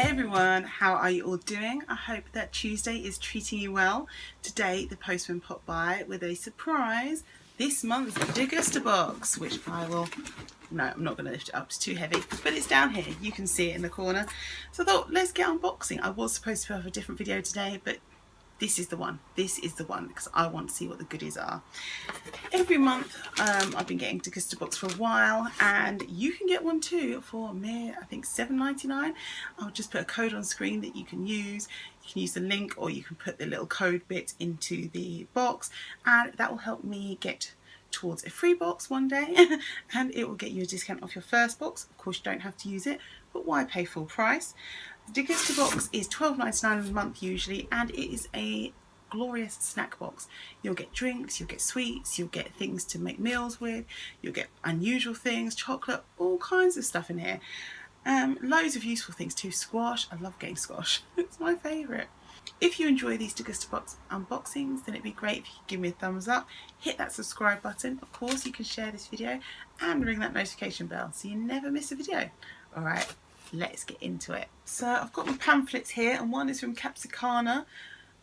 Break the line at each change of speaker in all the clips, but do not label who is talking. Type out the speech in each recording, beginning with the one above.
Hey everyone, how are you all doing? I hope that Tuesday is treating you well. Today the postman popped by with a surprise, this month's Degustabox, which I'm not going to lift it up, it's too heavy, but it's down here, you can see it in the corner. So I thought, let's get unboxing. I was supposed to have a different video today, but this is the one because I want to see what the goodies are. Every month I've been getting Degustabox for a while, and you can get one too for a mere, I think, $7.99. I'll just put a code on screen that you can use. You can use the link, or you can put the little code bit into the box, and that will help me get towards a free box one day and it will get you a discount off your first box. Of course, you don't have to use it, but why pay full price? The Degustabox is $12.99 a month usually, and it is a glorious snack box. You'll get drinks, you'll get sweets, you'll get things to make meals with, you'll get unusual things, chocolate, all kinds of stuff in here. Loads of useful things too. Squash, I love getting squash, it's my favourite. If you enjoy these Degustabox unboxings, then it'd be great if you could give me a thumbs up, hit that subscribe button. Of course, you can share this video and ring that notification bell so you never miss a video. Alright, let's get into it. So I've got my pamphlets here, and one is from Capsicana,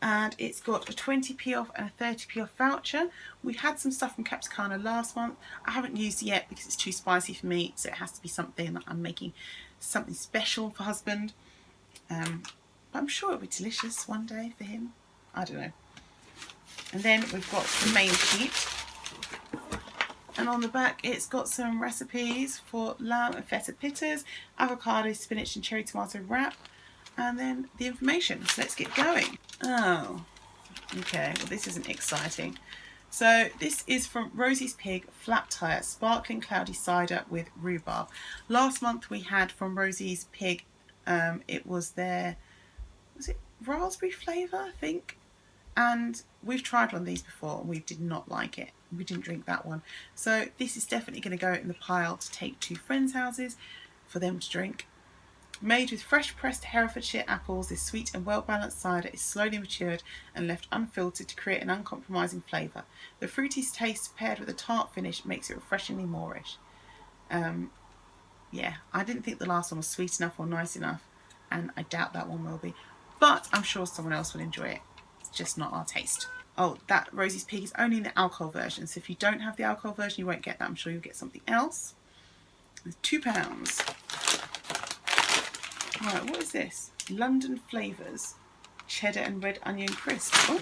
and it's got a 20p off and a 30p off voucher. We had some stuff from Capsicana last month. I haven't used it yet because it's too spicy for me, so it has to be something that I'm making something special for husband. But I'm sure it'll be delicious one day for him. I don't know. And then we've got the main sheet. And on the back it's got some recipes for lamb and feta pittas, avocado, spinach and cherry tomato wrap. And then the information. So let's get going. Oh, okay. Well, this isn't exciting. So this is from Rosie's Pig Flat Tire Sparkling Cloudy Cider with Rhubarb. Last month we had from Rosie's Pig, it was their, was it raspberry flavour, I think? And we've tried one of these before and we did not like it. We didn't drink that one. So this is definitely going to go in the pile to take to friends' houses for them to drink. Made with fresh pressed Herefordshire apples, this sweet and well-balanced cider is slowly matured and left unfiltered to create an uncompromising flavour. The fruity taste paired with a tart finish makes it refreshingly moreish. Yeah, I didn't think the last one was sweet enough or nice enough, and I doubt that one will be. But I'm sure someone else will enjoy it. It's just not our taste. Oh, that Rosie's Pig is only in the alcohol version, so if you don't have the alcohol version, you won't get that. I'm sure you'll get something else. It's £2. Right, what is this? London Flavours, cheddar and red onion crisp. Oh,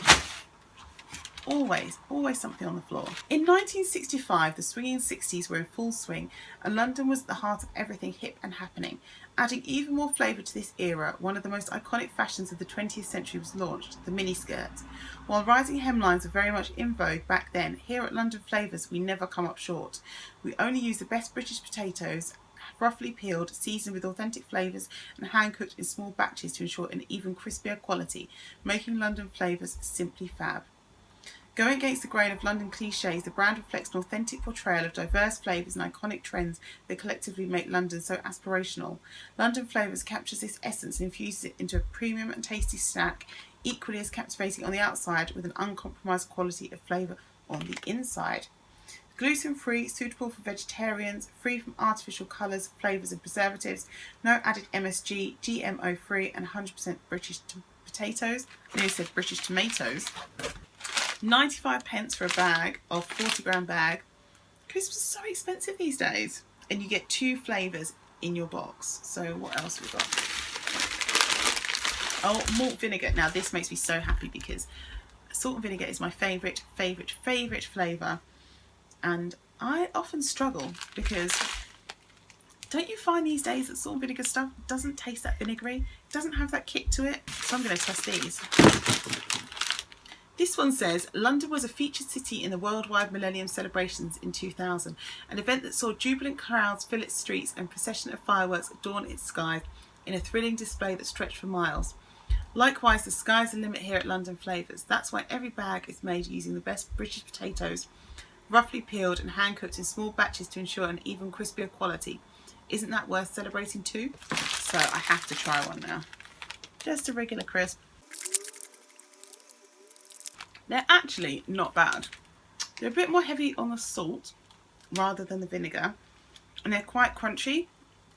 always something on the floor. In 1965, the swinging 60s were in full swing, and London was at the heart of everything hip and happening. Adding even more flavour to this era, one of the most iconic fashions of the 20th century was launched, the miniskirt. While rising hemlines were very much in vogue back then, here at London Flavours we never come up short. We only use the best British potatoes, roughly peeled, seasoned with authentic flavours and hand-cooked in small batches to ensure an even crispier quality, making London Flavours simply fab. Going against the grain of London clichés, the brand reflects an authentic portrayal of diverse flavours and iconic trends that collectively make London so aspirational. London Flavours captures this essence and infuses it into a premium and tasty snack, equally as captivating on the outside with an uncompromised quality of flavour on the inside. Gluten-free, suitable for vegetarians, free from artificial colours, flavours and preservatives, no added MSG, GMO-free and 100% British potatoes. I nearly said British tomatoes. 95p for a bag of 40-gram bag. Crisps are so expensive these days. And you get 2 flavours in your box. So what else have we got? Oh, malt vinegar. Now this makes me so happy because salt and vinegar is my favourite flavour. And I often struggle because don't you find these days that salt and vinegar stuff doesn't taste that vinegary? It doesn't have that kick to it. So I'm going to test these. This one says, London was a featured city in the worldwide Millennium celebrations in 2000, an event that saw jubilant crowds fill its streets and a procession of fireworks adorn its skies in a thrilling display that stretched for miles. Likewise, the sky's the limit here at London Flavours. That's why every bag is made using the best British potatoes, roughly peeled and hand-cooked in small batches to ensure an even crispier quality. Isn't that worth celebrating too? So I have to try one now. Just a regular crisp. They're actually not bad. They're a bit more heavy on the salt rather than the vinegar, and they're quite crunchy.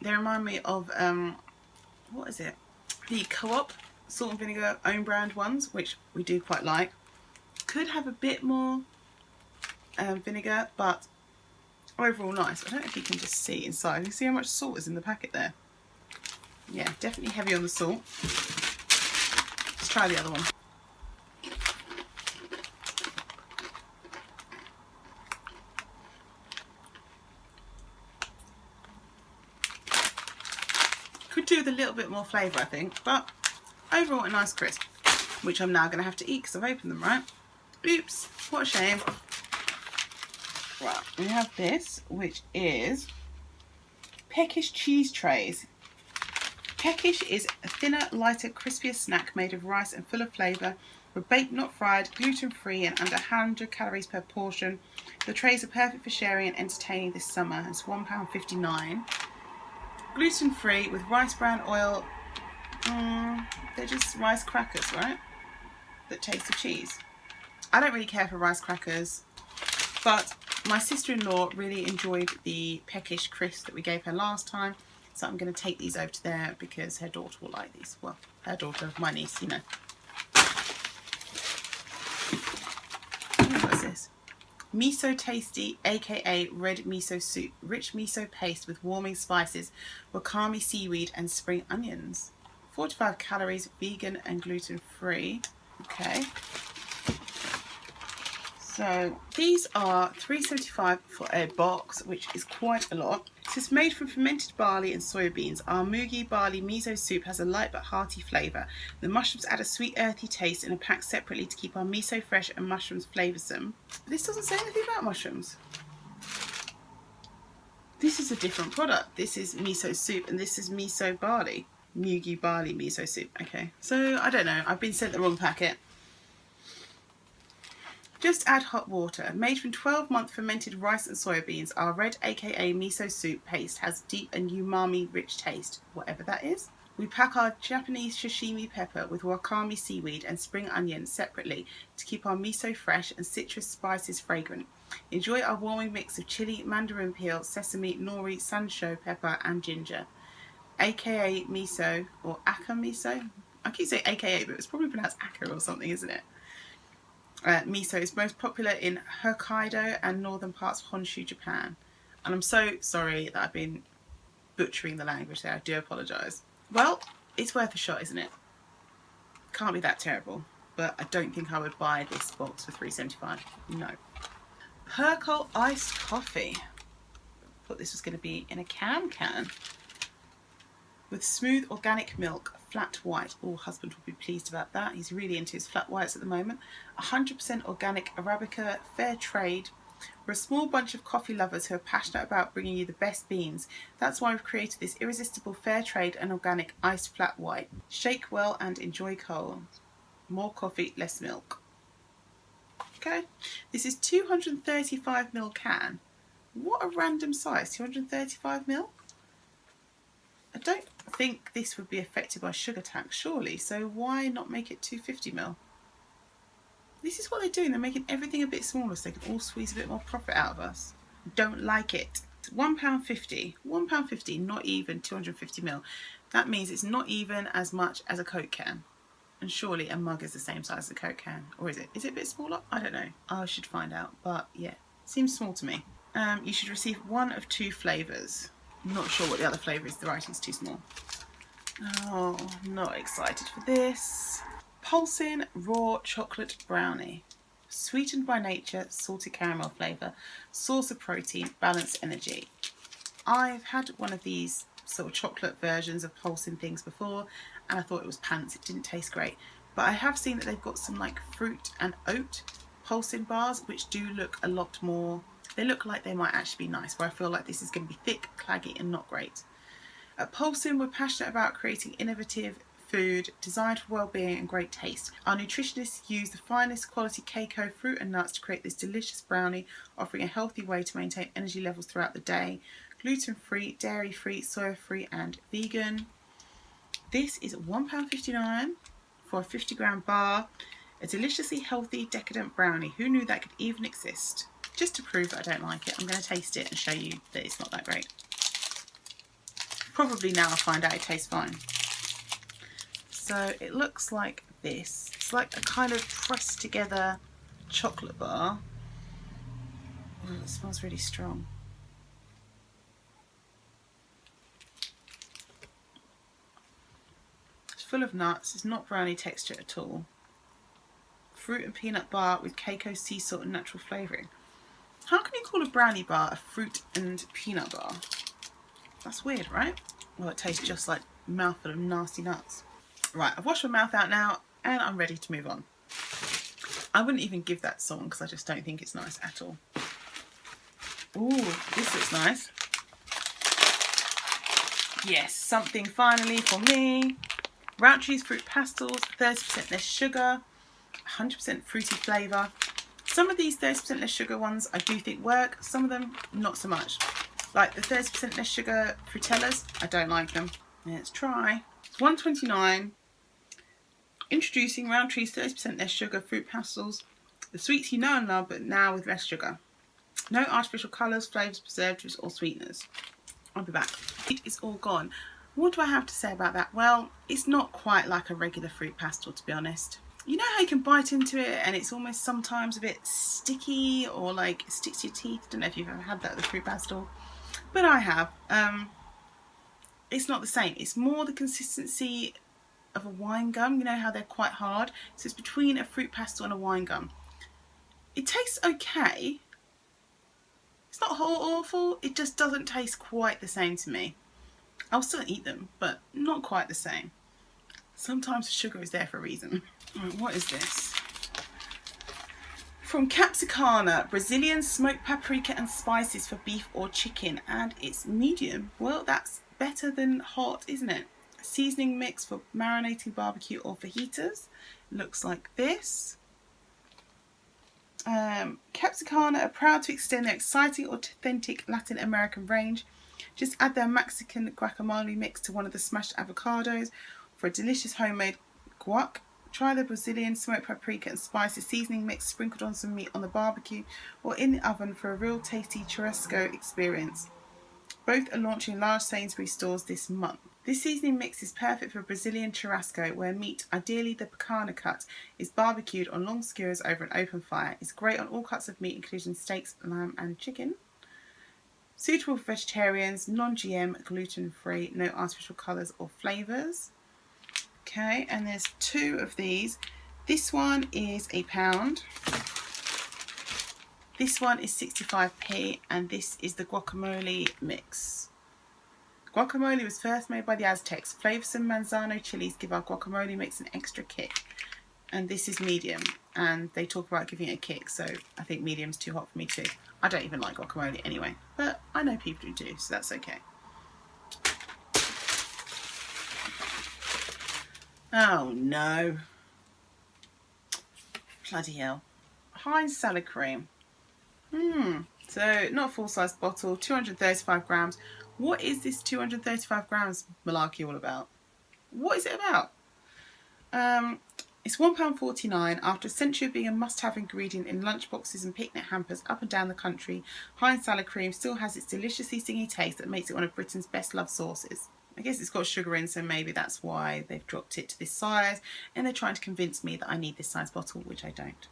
They remind me of what is it? The Co-op salt and vinegar own brand ones, which we do quite like. Could have a bit more vinegar, but overall nice. I don't know if you can just see inside. You see how much salt is in the packet there? Yeah, definitely heavy on the salt. Let's try the other one. Could do with a little bit more flavour, I think, but overall a nice crisp, which I'm now going to have to eat because I've opened them, right? Oops, what a shame. Right, we have this, which is Peckish cheese trays. Peckish is a thinner, lighter, crispier snack made of rice and full of flavour. We're baked, not fried, gluten-free and under 100 calories per portion. The trays are perfect for sharing and entertaining this summer. It's £1.59. Gluten-free with rice bran oil. They're just rice crackers, right? That taste of cheese. I don't really care for rice crackers, but my sister-in-law really enjoyed the Peckish crisps that we gave her last time, so I'm going to take these over to there because her daughter will like these. Well, her daughter, my niece, you know. What is this? Miso Tasty, aka Red Miso Soup. Rich miso paste with warming spices, wakame seaweed and spring onions. 45 calories, vegan and gluten-free. Okay. So these are $3.75 for a box, which is quite a lot. This is made from fermented barley and soybeans. Our mugi barley miso soup has a light but hearty flavour. The mushrooms add a sweet earthy taste and are packed separately to keep our miso fresh and mushrooms flavoursome. This doesn't say anything about mushrooms. This is a different product. This is miso soup and this is miso barley. Mugi barley miso soup. Okay, so I don't know. I've been sent the wrong packet. Just add hot water. Made from 12-month fermented rice and soybeans, our red aka miso soup paste has deep and umami-rich taste, whatever that is. We pack our Japanese sashimi pepper with wakame seaweed and spring onion separately to keep our miso fresh and citrus spices fragrant. Enjoy our warming mix of chili, mandarin peel, sesame, nori, sansho pepper and ginger. Aka miso, or aka miso? I keep saying aka, but it's probably pronounced aka or something, isn't it? Miso is most popular in Hokkaido and northern parts of Honshu, Japan. And I'm so sorry that I've been butchering the language there. I do apologise. Well, it's worth a shot, isn't it? Can't be that terrible. But I don't think I would buy this box for $3.75. No. Parcel iced coffee. Thought this was going to be in a can. With smooth organic milk, flat white. Oh, husband will be pleased about that. He's really into his flat whites at the moment. 100% organic Arabica, fair trade. We're a small bunch of coffee lovers who are passionate about bringing you the best beans. That's why we've created this irresistible fair trade and organic iced flat white. Shake well and enjoy cold. More coffee, less milk. Okay, this is 235ml can. What a random size, 235ml? I don't think this would be affected by sugar tax, surely, so why not make it 250ml? This is what they're doing, they're making everything a bit smaller so they can all squeeze a bit more profit out of us. Don't like it. It's £1.50. £1.50, not even 250ml. That means it's not even as much as a Coke can. And surely a mug is the same size as a Coke can. Or is it? Is it a bit smaller? I don't know. I should find out, but yeah, seems small to me. You should receive one of two flavours. I'm not sure what the other flavour is, the writing's too small. Oh, I'm not excited for this. Pulsing raw chocolate brownie. Sweetened by nature, salted caramel flavour, source of protein, balanced energy. I've had one of these sort of chocolate versions of pulsing things before and I thought it was pants, it didn't taste great. But I have seen that they've got some like fruit and oat pulsing bars which do look a lot more, they look like they might actually be nice, where I feel like this is going to be thick, claggy and not great. At Pulsing, we're passionate about creating innovative food designed for well-being and great taste. Our nutritionists use the finest quality cacao, fruit and nuts to create this delicious brownie, offering a healthy way to maintain energy levels throughout the day. Gluten-free, dairy-free, soya-free and vegan. This is £1.59 for a 50g bar. A deliciously healthy, decadent brownie. Who knew that could even exist? Just to prove that I don't like it, I'm going to taste it and show you that it's not that great. Probably now I'll find out it tastes fine. So it looks like this. It's like a kind of pressed together chocolate bar. Oh, it smells really strong. It's full of nuts. It's not brownie texture at all. Fruit and peanut bar with cacao, sea salt and natural flavouring. How can you call a brownie bar a fruit and peanut bar? That's weird, right? Well, it tastes just like a mouthful of nasty nuts. Right, I've washed my mouth out now and I'm ready to move on. I wouldn't even give that song because I just don't think it's nice at all. Ooh, this looks nice. Yes, something finally for me. Roundtree's Fruit Pastilles, 30% less sugar, 100% fruity flavour. Some of these 30% less sugar ones I do think work, some of them not so much. Like the 30% less sugar Frutellas, I don't like them. Let's try. It's $1.29. Introducing Roundtree's 30% less sugar fruit pastilles. The sweets you know and love, but now with less sugar. No artificial colours, flavours, preservatives or sweeteners. I'll be back. It is all gone. What do I have to say about that? Well, it's not quite like a regular fruit pastil, to be honest. You know how you can bite into it and it's almost sometimes a bit sticky or like it sticks to your teeth? I don't know if you've ever had that with a fruit pastil, but I have. It's not the same. It's more the consistency of a wine gum. You know how they're quite hard? So it's between a fruit pastil and a wine gum. It tastes okay. It's not awful. It just doesn't taste quite the same to me. I'll still eat them, but not quite the same. Sometimes the sugar is there for a reason. Right, what is this? From Capsicana, Brazilian smoked paprika and spices for beef or chicken, and it's medium. Well, that's better than hot, isn't it? Seasoning mix for marinating barbecue or fajitas. Looks like this. Capsicana are proud to extend their exciting, authentic Latin American range. Just add their Mexican guacamole mix to one of the smashed avocados for a delicious homemade guac. Try the Brazilian smoked paprika and spices seasoning mix sprinkled on some meat on the barbecue or in the oven for a real tasty churrasco experience. Both are launching large Sainsbury's stores this month. This seasoning mix is perfect for Brazilian churrasco, where meat, ideally the picana cut, is barbecued on long skewers over an open fire. It's great on all cuts of meat, including steaks, lamb and chicken. Suitable for vegetarians, non-GM, gluten-free, no artificial colours or flavours. Okay, and there's two of these. This one is £1. This one is 65p, and this is the guacamole mix. Guacamole was first made by the Aztecs. Flavoursome manzano chilies give our guacamole mix an extra kick. And this is medium, and they talk about giving it a kick, so I think medium's too hot for me too. I don't even like guacamole anyway, but I know people who do, so that's okay. Oh no. Bloody hell. Heinz salad cream. So not a full-size bottle, 235 grams. What is this 235 grams malarkey all about? What is it about? It's £1.49. After a century of being a must-have ingredient in lunchboxes and picnic hampers up and down the country, Heinz salad cream still has its deliciously singy taste that makes it one of Britain's best-loved sauces. I guess it's got sugar in, so maybe that's why they've dropped it to this size, and they're trying to convince me that I need this size bottle, which I don't.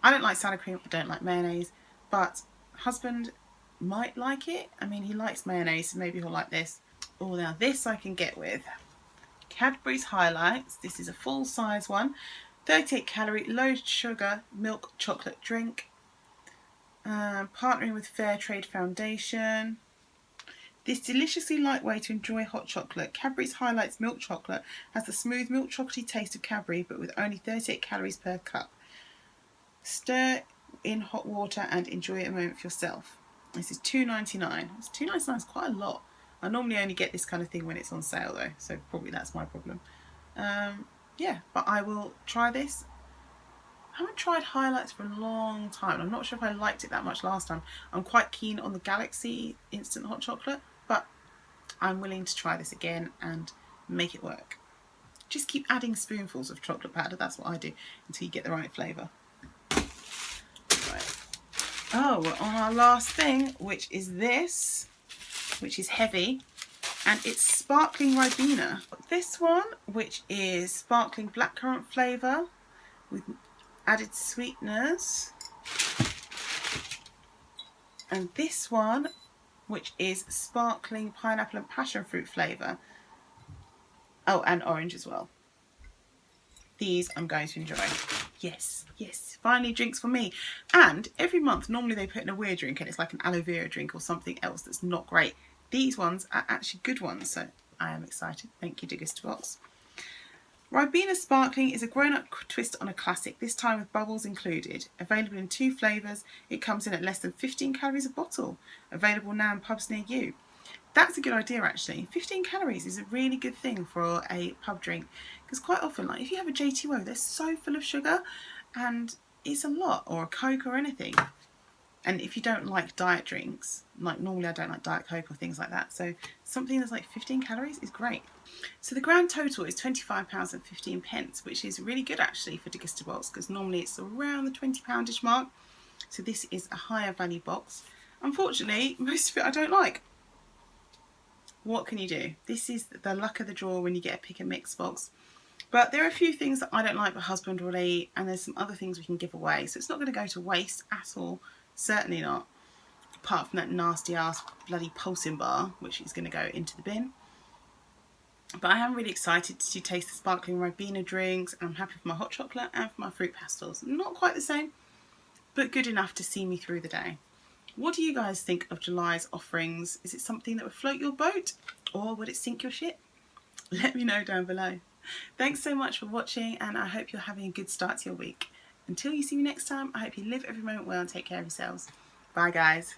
I don't like salad cream, I don't like mayonnaise, but husband might like it. I mean, he likes mayonnaise, so maybe he'll like this. Oh, now this I can get with. Cadbury's Highlights. This is a full size one. 38 calorie, low sugar, milk chocolate drink. Partnering with Fair Trade Foundation. This deliciously light way to enjoy hot chocolate. Cadbury's Highlights milk chocolate has the smooth milk chocolatey taste of Cadbury, but with only 38 calories per cup. Stir in hot water and enjoy it a moment for yourself. This is $2.99. It's $2.99 is quite a lot. I normally only get this kind of thing when it's on sale though, so probably that's my problem. Yeah, but I will try this. I haven't tried Highlights for a long time. I'm not sure if I liked it that much last time. I'm quite keen on the Galaxy instant hot chocolate, but I'm willing to try this again and make it work. Just keep adding spoonfuls of chocolate powder, that's what I do, until you get the right flavour. Right. Oh, we're on our last thing, which is this, which is heavy. and it's sparkling Ribena. This one, which is sparkling blackcurrant flavour with added sweeteners. And this one, which is sparkling pineapple and passion fruit flavour. Oh, and orange as well. These I'm going to enjoy. Yes, yes, finally drinks for me. And every month, normally they put in a weird drink and it's like an aloe vera drink or something else that's not great. These ones are actually good ones, so I am excited. Thank you, Degustabox. Ribena Sparkling is a grown-up twist on a classic, this time with bubbles included. Available in 2 flavours, it comes in at less than 15 calories a bottle. Available now in pubs near you. That's a good idea actually. 15 calories is a really good thing for a pub drink, because quite often, like if you have a J2O, they're so full of sugar and it's a lot, or a Coke or anything. And if you don't like diet drinks, like normally I don't like Diet Coke or things like that, so something that's like 15 calories is great. So the grand total is £25.15, which is really good actually for Degustabox, because normally it's around the £20-ish mark. So this is a higher value box. Unfortunately, most of it I don't like. What can you do? This is the luck of the draw when you get a pick and mix box. But there are a few things that I don't like but husband will eat, and there's some other things we can give away. So it's not going to go to waste at all. Certainly not. Apart from that nasty ass bloody pulsing bar, which is going to go into the bin. But I am really excited to taste the sparkling Ribena drinks. I'm happy for my hot chocolate and for my fruit pastels. Not quite the same, but good enough to see me through the day. What do you guys think of July's offerings? Is it something that would float your boat, or would it sink your ship? Let me know down below. Thanks so much for watching, and I hope you're having a good start to your week. Until you see me next time, I hope you live every moment well and take care of yourselves. Bye guys.